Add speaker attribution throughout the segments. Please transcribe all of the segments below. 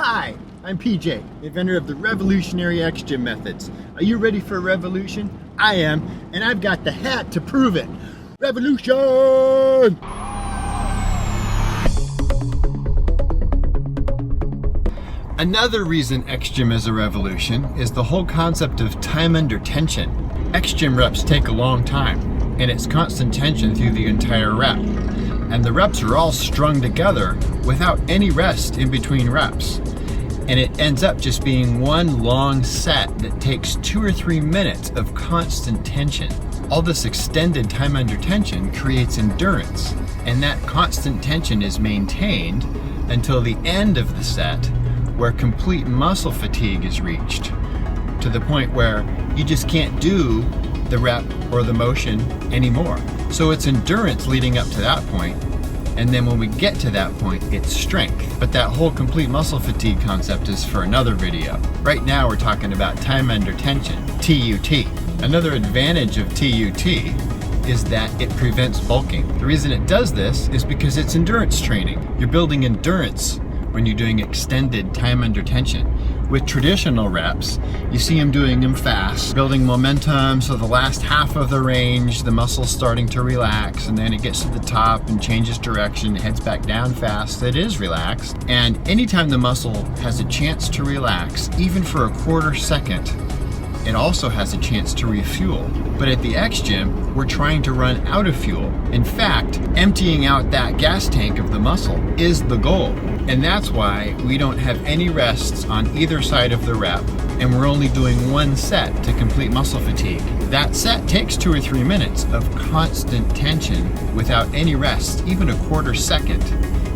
Speaker 1: Hi, I'm PJ, inventor of the revolutionary xgym methods. Are you ready for a revolution? I am, and I've got the hat to prove it. Revolution! Another reason xgym is a revolution is the whole concept of time under tension. Xgym reps take a long time, and it's constant tension through the entire rep. And the reps are all strung together without any rest in between reps. And it ends up just being one long set that takes 2 or 3 minutes of constant tension. All this extended time under tension creates endurance, and that constant tension is maintained until the end of the set, where complete muscle fatigue is reached, to the point where you just can't do the rep or the motion anymore. So it's endurance leading up to that point, and then when we get to that point, it's strength. But that whole complete muscle fatigue concept is for another video. Right now we're talking about time under tension, TUT. Another advantage of TUT is that it prevents bulking. The reason it does this is because it's endurance training. You're building endurance when you're doing extended time under tension. With traditional reps, you see them doing them fast, building momentum, so the last half of the range, the muscle's starting to relax, and then it gets to the top and changes direction, heads back down fast, it is relaxed. And anytime the muscle has a chance to relax, even for a quarter second, it also has a chance to refuel. But at the xgym, we're trying to run out of fuel. In fact, emptying out that gas tank of the muscle is the goal. And that's why we don't have any rests on either side of the rep, and we're only doing one set to complete muscle fatigue. That set takes 2 or 3 minutes of constant tension without any rest, even a quarter second,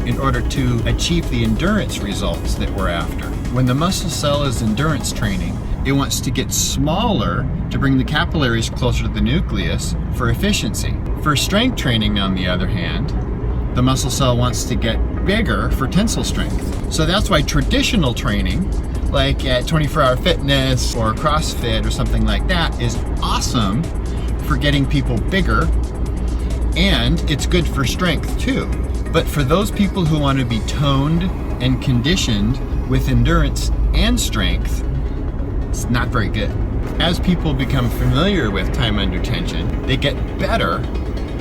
Speaker 1: in order to achieve the endurance results that we're after. When the muscle cell is endurance training, it wants to get smaller to bring the capillaries closer to the nucleus for efficiency. For strength training, on the other hand, the muscle cell wants to get bigger for tensile strength. So that's why traditional training, like at 24-Hour Fitness or CrossFit or something like that, is awesome for getting people bigger, and it's good for strength too. But for those people who want to be toned and conditioned with endurance and strength, it's not very good. As people become familiar with time under tension, they get better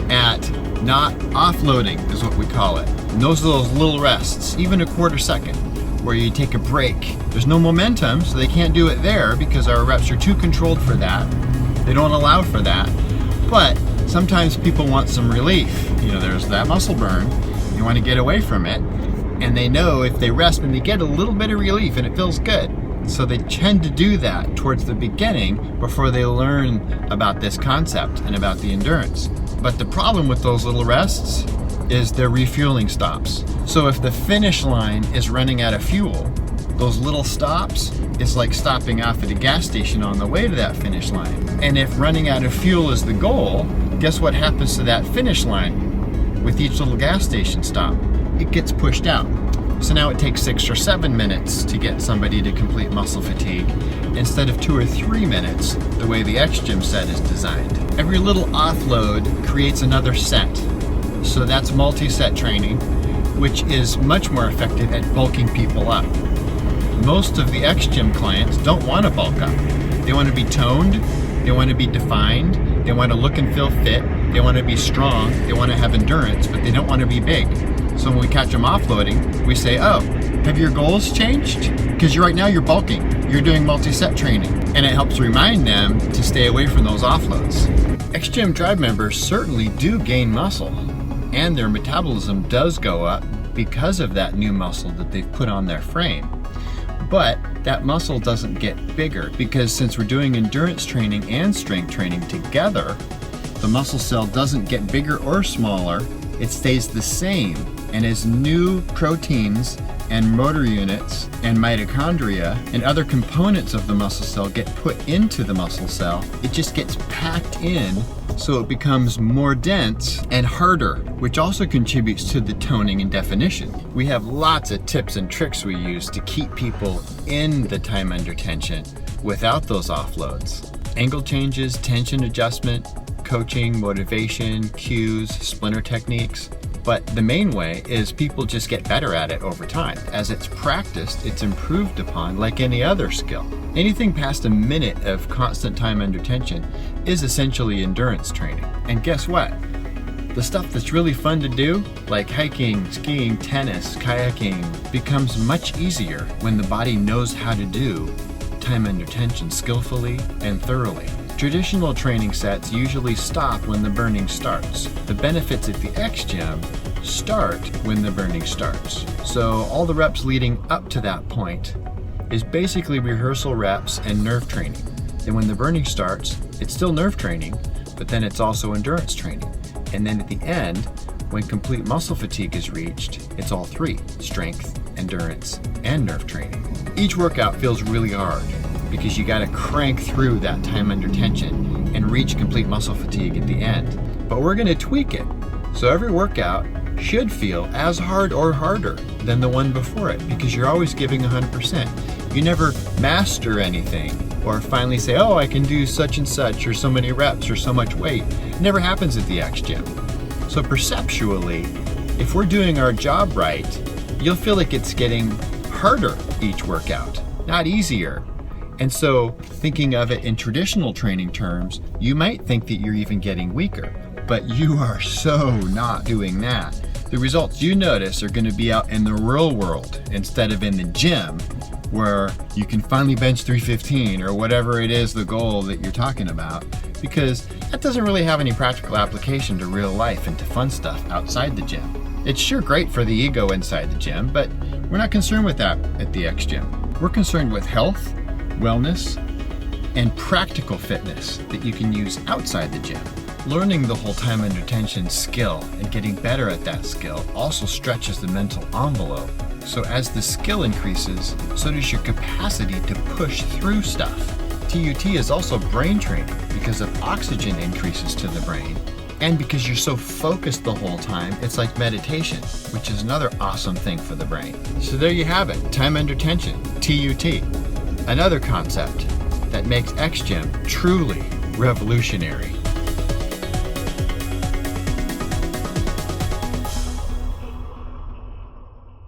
Speaker 1: at not offloading, is what we call it. And those are those little rests, even a quarter second, where you take a break. There's no momentum, so they can't do it there because our reps are too controlled for that. They don't allow for that. But sometimes people want some relief. You know, there's that muscle burn. You want to get away from it. And they know if they rest, and they get a little bit of relief and it feels good. So they tend to do that towards the beginning before they learn about this concept and about the endurance. But the problem with those little rests is their refueling stops. So if the finish line is running out of fuel, those little stops is like stopping off at a gas station on the way to that finish line. And if running out of fuel is the goal, guess what happens to that finish line with each little gas station stop? It gets pushed out. So now it takes 6 or 7 minutes to get somebody to complete muscle fatigue instead of 2 or 3 minutes, the way the xgym set is designed. Every little offload creates another set. So that's multi-set training, which is much more effective at bulking people up. Most of the xgym clients don't want to bulk up. They want to be toned, they want to be defined, they want to look and feel fit, they want to be strong, they want to have endurance, but they don't want to be big. So when we catch them offloading, we say, oh, have your goals changed? Because right now you're bulking, you're doing multi-set training, and it helps remind them to stay away from those offloads. xgym Drive members certainly do gain muscle, and their metabolism does go up because of that new muscle that they've put on their frame. But that muscle doesn't get bigger, because since we're doing endurance training and strength training together, the muscle cell doesn't get bigger or smaller, it stays the same. And as new proteins and motor units and mitochondria and other components of the muscle cell get put into the muscle cell, it just gets packed in, so it becomes more dense and harder, which also contributes to the toning and definition. We have lots of tips and tricks we use to keep people in the time under tension without those offloads. Angle changes, tension adjustment, coaching, motivation, cues, splinter techniques. But the main way is people just get better at it over time. As it's practiced, it's improved upon like any other skill. Anything past a minute of constant time under tension is essentially endurance training. And guess what? The stuff that's really fun to do, like hiking, skiing, tennis, kayaking, becomes much easier when the body knows how to do time under tension skillfully and thoroughly. Traditional training sets usually stop when the burning starts. The benefits at the xgym start when the burning starts. So all the reps leading up to that point is basically rehearsal reps and nerve training. And when the burning starts, it's still nerve training, but then it's also endurance training. And then at the end, when complete muscle fatigue is reached, it's all three: strength, endurance, and nerve training. Each workout feels really hard because you gotta crank through that time under tension and reach complete muscle fatigue at the end. But we're gonna tweak it. So every workout should feel as hard or harder than the one before it, because you're always giving 100%. You never master anything or finally say, oh, I can do such and such or so many reps or so much weight. It never happens at the xgym. So perceptually, if we're doing our job right, you'll feel like it's getting harder each workout, not easier. And so thinking of it in traditional training terms, you might think that you're even getting weaker, but you are so not doing that. The results you notice are going to be out in the real world instead of in the gym, where you can finally bench 315 or whatever it is, the goal that you're talking about, because that doesn't really have any practical application to real life and to fun stuff outside the gym. It's sure great for the ego inside the gym, but we're not concerned with that at the xgym. We're concerned with health, wellness, and practical fitness that you can use outside the gym. Learning the whole time under tension skill and getting better at that skill also stretches the mental envelope. So as the skill increases, so does your capacity to push through stuff. TUT is also brain training because of oxygen increases to the brain, and because you're so focused the whole time, it's like meditation, which is another awesome thing for the brain. So there you have it, time under tension, TUT. Another concept that makes xgym truly revolutionary.